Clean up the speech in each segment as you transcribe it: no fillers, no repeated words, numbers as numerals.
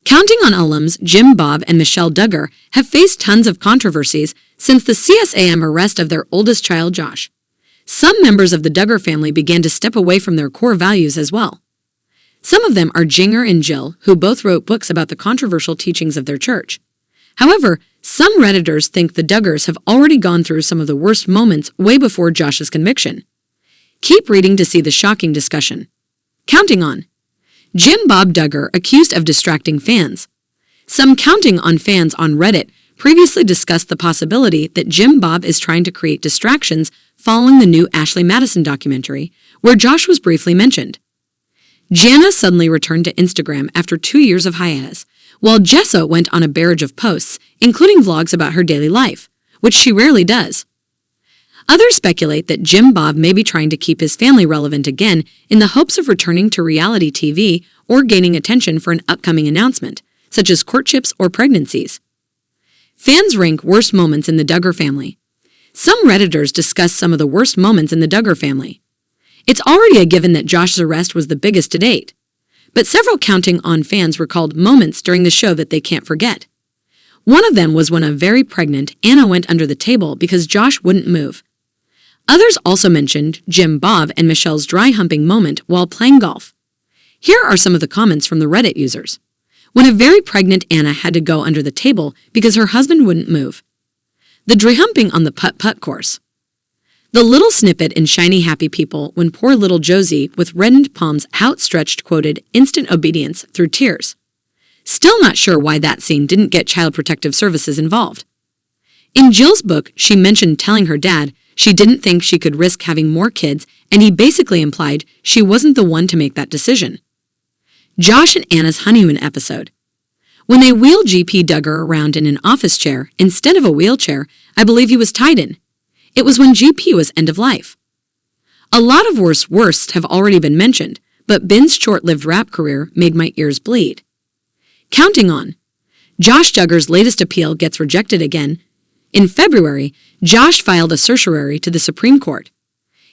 Counting on alums Jim Bob and Michelle Duggar have faced tons of controversies since the CSAM arrest of their oldest child, Josh. Some members of the Duggar family began to step away from their core values as well. Some of them are Jinger and Jill, who both wrote books about the controversial teachings of their church. However, some Redditors think the Duggars have already gone through some of the worst moments way before Josh's conviction. Keep reading to see the shocking discussion. Counting on Jim Bob Duggar accused of distracting fans. Some Counting on fans on Reddit previously discussed the possibility that Jim Bob is trying to create distractions following the new Ashley Madison documentary, where Josh was briefly mentioned. Jana suddenly returned to Instagram after 2 years of hiatus, while Jessa went on a barrage of posts, including vlogs about her daily life, which she rarely does. Others speculate that Jim Bob may be trying to keep his family relevant again in the hopes of returning to reality TV or gaining attention for an upcoming announcement, such as courtships or pregnancies. Fans rank worst moments in the Duggar family. Some Redditors discuss some of the worst moments in the Duggar family. It's already a given that Josh's arrest was the biggest to date, but several Counting on fans recalled moments during the show that they can't forget. One of them was when a very pregnant Anna went under the table because Josh wouldn't move. Others also mentioned Jim Bob and Michelle's dry humping moment while playing golf. Here are some of the comments from the Reddit users. When a very pregnant Anna had to go under the table because her husband wouldn't move. The dry humping on the putt-putt course. The little snippet in Shiny Happy People when poor little Josie, with reddened palms outstretched, quoted instant obedience through tears. Still not sure why that scene didn't get Child Protective Services involved. In Jill's book, she mentioned telling her dad she didn't think she could risk having more kids, and he basically implied she wasn't the one to make that decision. Josh and Anna's honeymoon episode. When they wheel GP Duggar around in an office chair instead of a wheelchair, I believe he was tied in. It was when GP was end of life. A lot of worsts have already been mentioned, but Ben's short-lived rap career made my ears bleed. Counting on Josh Duggar's latest appeal gets rejected again. In February, Josh filed a certiorari to the Supreme Court.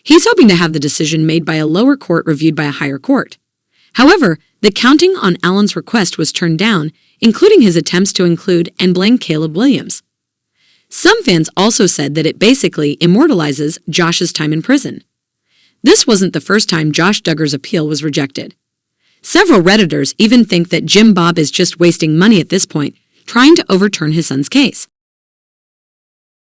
He's hoping to have the decision made by a lower court reviewed by a higher court. However, the Counting on Alan's request was turned down, including his attempts to include and blame Caleb Williams. Some fans also said that it basically immortalizes Josh's time in prison. This wasn't the first time Josh Duggar's appeal was rejected. Several Redditors even think that Jim Bob is just wasting money at this point, trying to overturn his son's case.